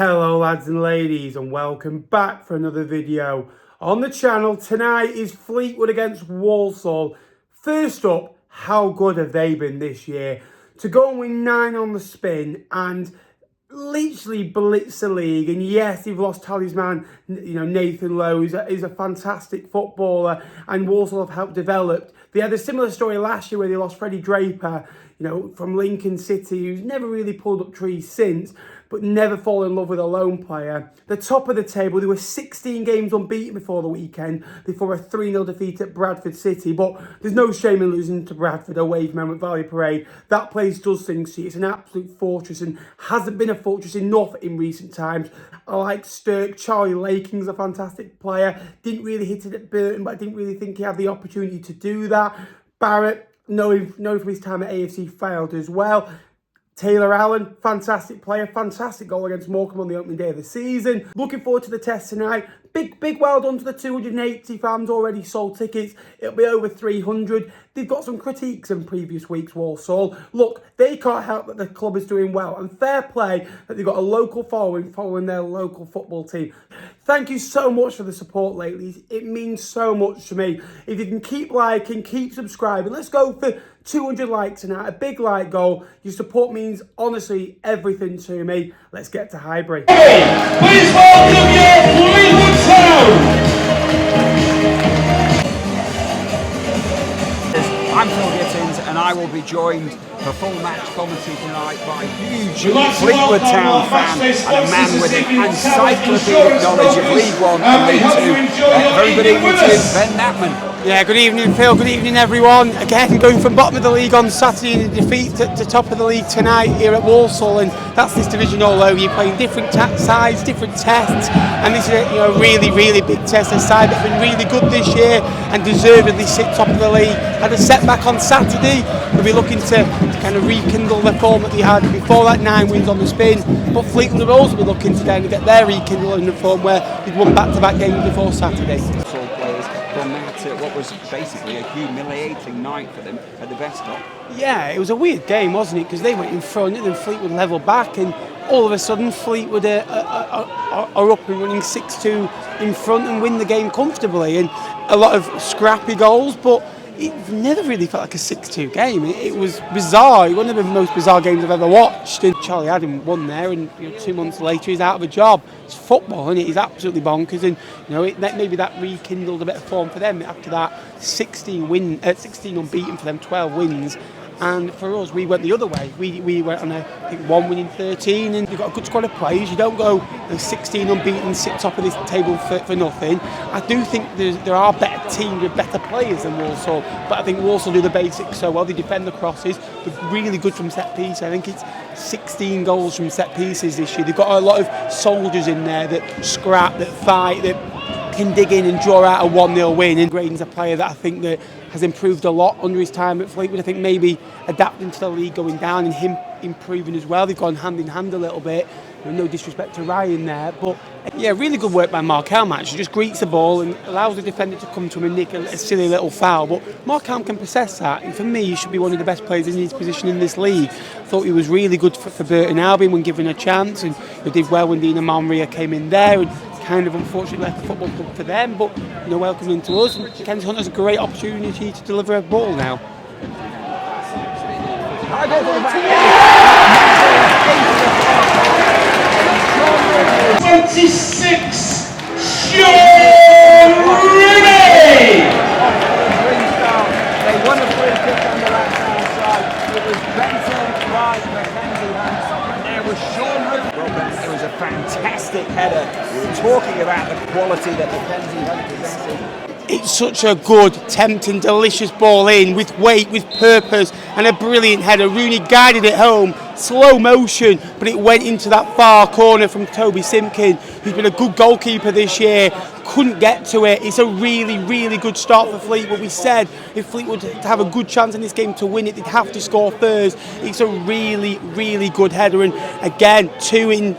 Hello lads and ladies, and welcome back for another video on the channel. Tonight is Fleetwood against Walsall. First up, how good have they been this year? To go and win 9 on the spin and literally blitz the league. And yes, they've lost talisman, Nathan Lowe is a fantastic footballer, and Walsall have helped develop. They had a similar story last year where they lost Freddie Draper, from Lincoln City, who's never really pulled up trees since, but never fall in love with a lone player. The top of the table, they were 16 games unbeaten before the weekend, before a 3-0 defeat at Bradford City. But there's no shame in losing to Bradford away from Emmet Valley Parade. That place does things to you. It's an absolute fortress and hasn't been a fortress enough in recent times. I like Stirk. Charlie Laking's a fantastic player. Didn't really hit it at Burton, but I didn't really think he had the opportunity to do that. Barrett, knowing from his time at AFC, failed as well. Taylor Allen, fantastic player, fantastic goal against Morecambe on the opening day of the season. Looking forward to the test tonight. Big well done to the 280 fans already sold tickets. It'll be over 300. They've got some critiques in previous weeks, Walsall. Look, they can't help that the club is doing well. And fair play that they've got a local following their local football team. Thank you so much for the support lately. It means so much to me. If you can keep liking, keep subscribing. Let's go for 200 likes tonight. A big like goal. Your support means honestly everything to me. Let's get to Highbury. Hey, please welcome your Fleetwood Town. I'm Phil Gittins, and I will be joined for full match commentary tonight by a huge Fleetwood Town fan and a man with an encyclopedic knowledge of League One and League Two. Very good evening to Ben Knappman. Yeah, good evening Phil, good evening everyone. Again, going from bottom of the league on Saturday in a defeat to top of the league tonight here at Walsall, and that's this division all over. You're playing different sides, different tests, and this is a really big test. A side that's been really good this year and deservedly sit top of the league. Had a setback on Saturday. We'll be looking to kind of rekindle the form that they had before that 9 wins on the spin, but Fleetwood will also be looking to kind of get their rekindling the form where they'd won back-to-back games before Saturday. Players from that what was basically a humiliating night for them at the best of. Yeah, it was a weird game, wasn't it? Because they went in front and then Fleetwood levelled back, and all of a sudden Fleetwood are up and running 6-2 in front and win the game comfortably, and a lot of scrappy goals, but it never really felt like a 6-2 game. It was bizarre. It was one of the most bizarre games I've ever watched. And Charlie Adam won there, and 2 months later he's out of a job. It's football, isn't it? He's absolutely bonkers, and maybe that rekindled a bit of form for them after that 16 unbeaten for them, 12 wins. And for us, we went the other way. We went on I think 1 win in 13, and you've got a good squad of players. You don't go 16 unbeaten, sit top of this table for nothing. I do think there are better teams with better players than Walsall, but I think Walsall do the basics so well. They defend the crosses. They're really good from set pieces. I think it's 16 goals from set pieces this year. They've got a lot of soldiers in there that scrap, that fight, that can dig in and draw out a 1-0 win. And Graydon's a player that I think that has improved a lot under his time at Fleetwood. I think maybe adapting to the league going down and him improving as well. They've gone hand in hand a little bit. No disrespect to Ryan there, but yeah, really good work by Mark Helm. Actually, just greets the ball and allows the defender to come to him and nick a silly little foul. But Mark Helm can possess that, and for me, he should be one of the best players in his position in this league. I thought he was really good for Burton Albion when given a chance, and he did well when Dina Monria came in there. And kind of unfortunately left the football club for them, but welcoming to us. And Kenneth Hunter's a great opportunity to deliver a ball now. 26, Sean Rooney! They won a free kick on the left-hand side. It was Benson, Wright, Mackenzie, and there was Sean Rooney. Well, it was a fantastic header. We were talking about the quality that Mackenzie had possessing. It's such a good, tempting, delicious ball in, with weight, with purpose, and a brilliant header. Rooney guided it home, slow motion, but it went into that far corner from Toby Simpkin, who's been a good goalkeeper this year. Couldn't get to it. It's a really good start for Fleetwood. We said if Fleetwood to have a good chance in this game to win it, they'd have to score first. It's a really good header, and again, 2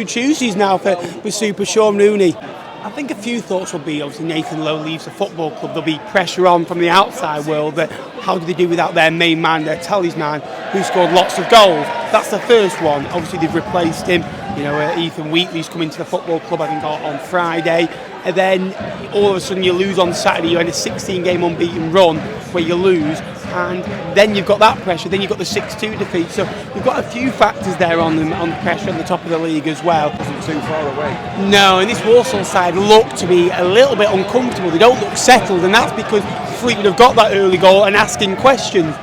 Tuesdays now for Super Sean Rooney. I think a few thoughts will be, obviously Nathan Lowe leaves the football club, there'll be pressure on from the outside world that how do they do without their main man, their talisman, who scored lots of goals. That's the first one. Obviously they've replaced him. You know, Ethan Wheatley's coming to the football club, I think, on Friday. And then all of a sudden you lose on Saturday. You had a 16-game unbeaten run where you lose. And then you've got that pressure. Then you've got the 6-2 defeat. So you've got a few factors there on pressure at the top of the league as well. Wasn't too far away. No, and this Walsall side look to be a little bit uncomfortable. They don't look settled, and that's because Fleetwood have got that early goal and asking questions.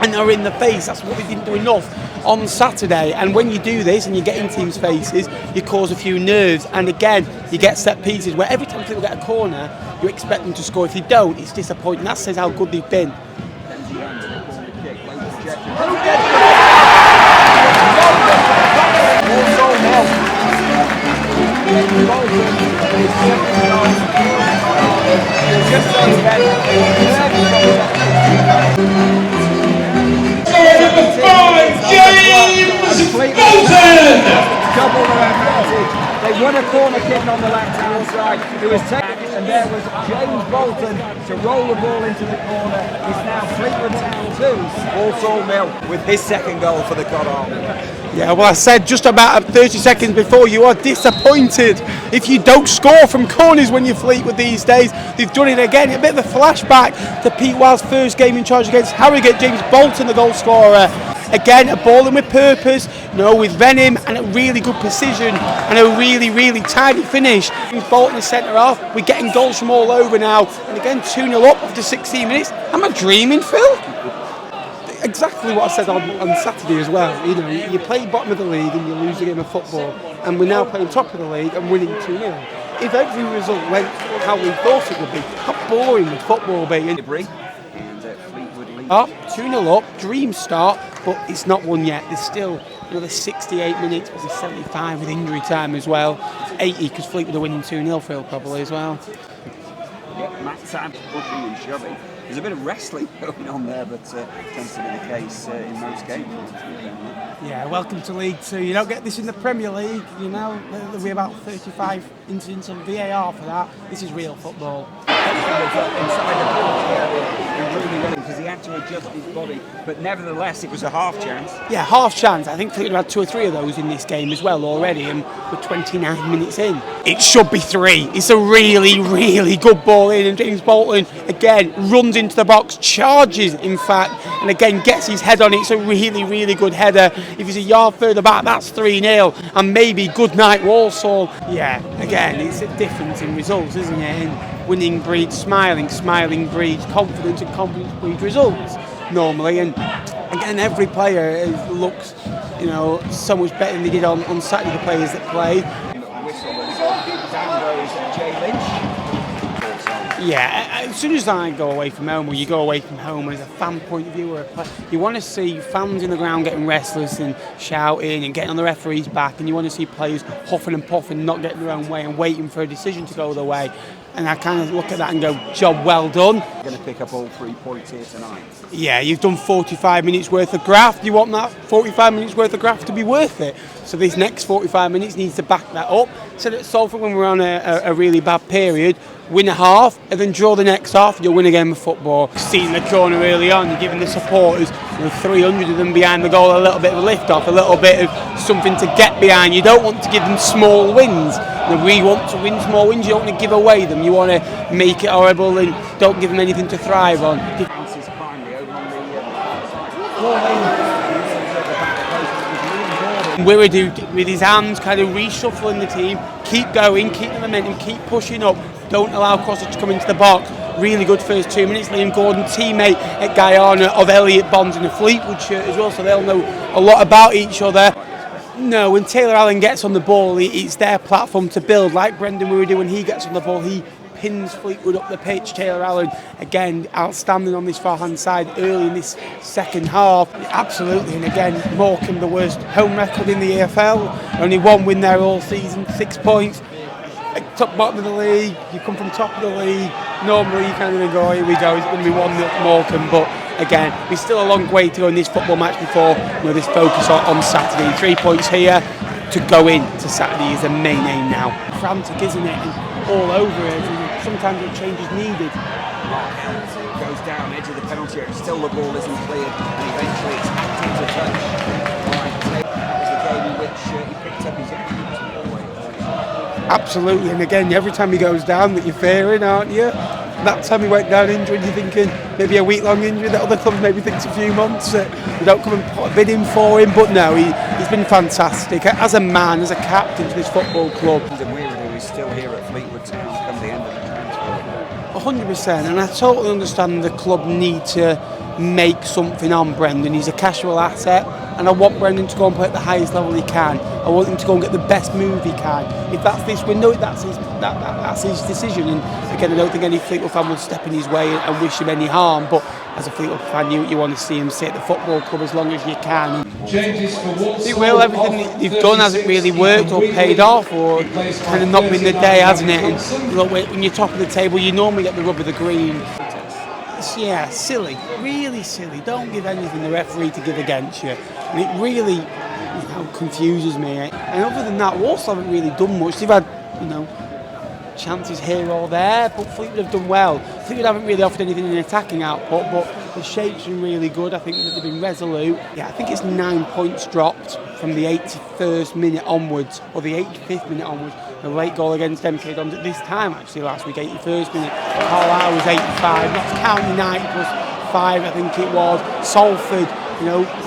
And they're in the face. That's what they didn't do enough on Saturday. And when you do this and you get in teams' faces, you cause a few nerves. And again, you get set pieces where every time people get a corner, you expect them to score. If they don't, it's disappointing. That says how good they've been. Double their advantage. They won a corner kick on the left-hand side. It was taken, and there was James Bolton to roll the ball into the corner. It's now Fleetwood Town 2, Walsall 0, with his second goal for the God Army. Yeah, well, I said just about 30 seconds before, you are disappointed if you don't score from corners when you Fleetwood these days. They've done it again. A bit of a flashback to Pete Wild's first game in charge against Harrogate. James Bolton, the goal scorer. Again, a ball in with purpose, you know, with venom and a really good precision and a really, really tidy finish. Bolton, the centre half, we're getting goals from all over now. And again, 2-0 up after 16 minutes. Am I dreaming, Phil? Exactly what I said on Saturday as well. You know, you play bottom of the league and you lose a game of football, and we're now playing top of the league and winning 2-0. If every result went how we thought it would be, how boring would football be? Up, 2-0 up, dream start, but it's not won yet. There's still another 68 minutes, but there's 75 with injury time as well. 80 because Fleetwood are winning 2-0, Phil, probably as well. Yeah, Matt Sam pushing and shoving. There's a bit of wrestling going on there, but tends to be the case in most games. Yeah, welcome to League 2. You don't get this in the Premier League, you know. There'll be about 35 incidents on VAR for that. This is real football. Inside the penalty area, really well, because he had to adjust his body, but nevertheless it was a half chance. Yeah, half chance. I think Fleetwood had 2 or 3 of those in this game as well already, and we're 29 minutes in. It should be 3. It's a really, really good ball in, and James Bolton again runs into the box, charges in fact, and again gets his head on it. It's a really, really good header. If he's a yard further back, that's 3-0, and maybe good night Walsall. Yeah, again, it's a difference in results, isn't it? And winning breeds smiling, smiling breeds confidence, and confidence breeds results normally. And again, every player looks, you know, so much better than they did on Saturday. The players that played. Down goes Jay Lynch. Yeah, as soon as I go away from home, or you go away from home as a fan point of view, or you want to see fans in the ground getting restless and shouting and getting on the referee's back, and you want to see players huffing and puffing, not getting their own way and waiting for a decision to go their way. And I kind of look at that and go, job well done. You're going to pick up all 3 points here tonight. Yeah, you've done 45 minutes worth of graft. You want that 45 minutes worth of graft to be worth it. So this next 45 minutes needs to back that up. So that Salford, when we're on a really bad period, win a half and then draw the next half, you'll win a game of football. Seeing the corner early on, you're giving the supporters, 300 of them behind the goal, a little bit of a lift off, a little bit of something to get behind. You don't want to give them small wins. We want to win small wins. You don't want to give away them. You want to make it horrible and don't give them anything to thrive on. Wiradu with his hands kind of reshuffling the team, keep going, keep the momentum, keep pushing up, don't allow crosses to come into the box. Really good first 2 minutes. Liam Gordon, teammate at Guyana of Elliot Bonds in a Fleetwood shirt as well, so they'll know a lot about each other. No, when Taylor Allen gets on the ball, it's their platform to build. Like Brendan Wiradu, when he gets on the ball, he pins Fleetwood up the pitch. Taylor Allen, again, outstanding on this far-hand side early in this second half. Absolutely, and again, Morecambe, the worst home record in the EFL. Only 1 win there all season, 6 points. Top bottom of the league, you come from top of the league. Normally, you kind of go, oh, here we go, it's going to be 1-0 Morecambe, but again, there's still a long way to go in this football match before this focus on Saturday. 3 points here to go in to Saturday is the main aim now. Frantic, isn't it? And all over it. And sometimes a change is needed. It goes down edge of the penalty area. Still the ball isn't cleared, and eventually it's active to touch. Right, that was the game in which he picked up his Absolutely, and again, every time he goes down, that you're fearing, aren't you? That time he went down injured, you're thinking maybe a week-long injury. That other clubs maybe thinks a few months. We don't come and put a bid in for him, but no, he's been fantastic as a man, as a captain to this football club. And we're still here at Fleetwood Town come the end of the transfer. 100%, and I totally understand the club need to make something on Brendan. He's a casual asset, and I want Brendan to go and play at the highest level he can. I want him to go and get the best move he can. If that's this window, that's his decision. And again, I don't think any Fleetwood fan will step in his way and wish him any harm. But as a Fleetwood fan, you want to see him stay at the football club as long as you can. Changes for Walsall. It will. Everything they've done hasn't really worked or paid off, or kind of not been the day, hasn't it? And look, when you're top of the table, you normally get the rub of the green. Yeah, silly, really silly. Don't give anything the referee to give against you, and it really, confuses me. And other than that, Walsall haven't really done much. They've had, chances here or there, but Fleetwood have done well. Fleetwood haven't really offered anything in attacking output, but the shape's been really good. I think that they've been resolute. Yeah, I think it's 9 points dropped from the 81st minute onwards, or the 85th minute onwards. The late goal against MK Dons at this time, actually, last week, 81st minute. Carlisle was 85, not counting 90 plus 5, I think it was. Salford,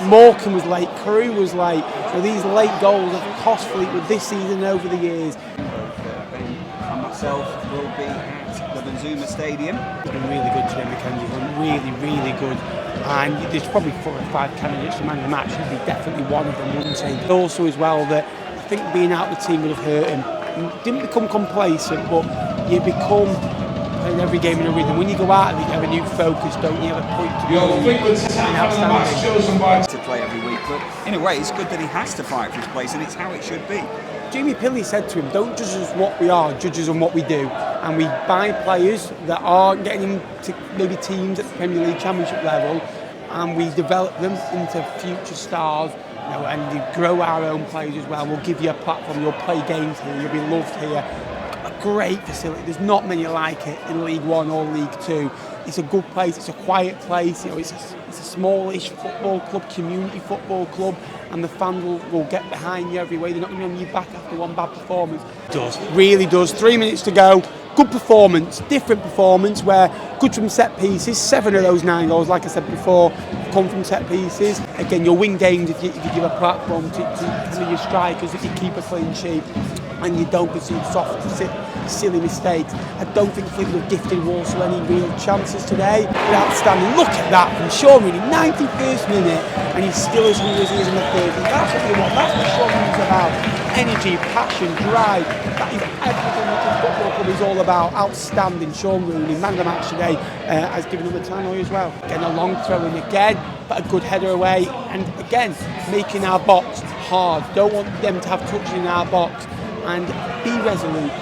Morecambe was late, Carew was late. So these late goals have cost Fleetwood this season and over the years. And myself will be at the Benzuma Stadium. It's been really good today, Mackenzie. Really, really good. And there's probably 4 or 5 candidates for man of the match. He'd be definitely one of them, wouldn't he? Also, as well, that I think being out of the team would have hurt him. Didn't become complacent, but you become playing every game in a rhythm. When you go out, you have a new focus, don't you? Have a point to to play every week, but in a way, it's good that he has to fight for his place, and it's how it should be. Jamie Pilley said to him, "Don't judge us what we are, judge us on what we do." And we buy players that are getting into maybe teams at the Premier League Championship level, and we develop them into future stars. And you grow our own players as well. We'll give you a platform. You'll play games here. You'll be loved here. A great facility. There's not many like it in League One or League Two. It's a good place. It's a quiet place. It's a smallish football club, community football club, and the fans will get behind you every way. They're not going to be on your back after one bad performance. It does, really does. 3 minutes to go. Good performance, different performance, where good from set pieces. 7 of those 9 goals, like I said before, come from set pieces. Again, you'll win games if you give a platform to your strikers, if you keep a clean sheet and you don't concede soft, silly mistakes. I don't think Fleetwood have gifted Walsall any real chances today. Outstanding. Look at that from Sean Rooney, 91st minute, and he's still as hungry as he is in the 30th. That's what you want. That's what Sean Rooney's about. Energy, passion, drive. That is everything that this football club is all about. Outstanding. Sean Rooney, man of the match today, has given them a tannoy as well. Again, a long throw in again, but a good header away. And again, making our box hard. Don't want them to have touches in our box. And be resolute.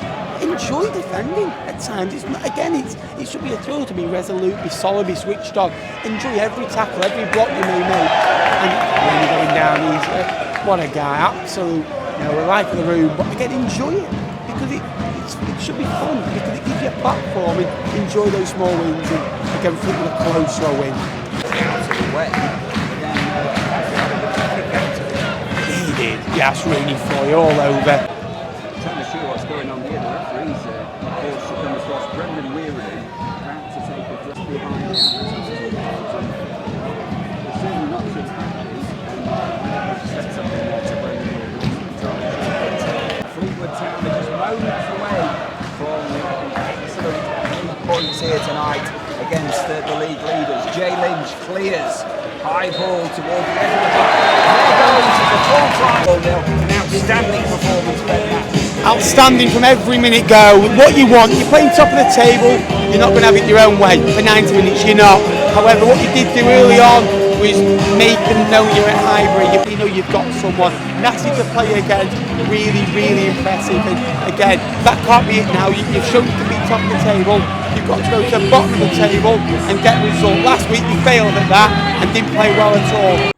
Enjoy defending at times. It's not, again, it should be a thrill to be resolute, be solid, be switched on. Enjoy every tackle, every block you may make. And when you're going down, what a guy, absolute, life of the room. But again, enjoy it because it should be fun because it gives you a platform and enjoy those small wins. And again, Fleetwood a closer win. He did. Yes, Rooney for you all over. Trying to see what's going on here. The referee's forced to come across Brendan Weary, about to take a just behind the advertisers. They're certainly not too happy, and they've said something there to Brendan Weary. Fleetwood Town are just moments away from excellent points here tonight against the league leaders. Jay Lynch clears. High ball towards the end of the box. There goes the full-time 0-0. An outstanding performance, Ben. Outstanding from every minute go. What you want, you're playing top of the table, you're not going to have it your own way. For 90 minutes, you're not. However, what you did do early on was make them know you're at Highbury. You know you've got someone. Nasty to play against. Really, really impressive. And again, that can't be it now. You've shown you can be top of the table. You've got to go to the bottom of the table and get a result. Last week you failed at that and didn't play well at all.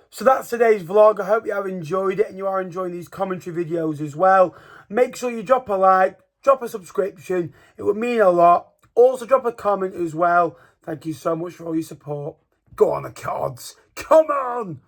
So that's today's vlog. I hope you have enjoyed it and you are enjoying these commentary videos as well. Make sure you drop a like, drop a subscription. It would mean a lot. Also drop a comment as well. Thank you so much for all your support. Go on the cards. Come on.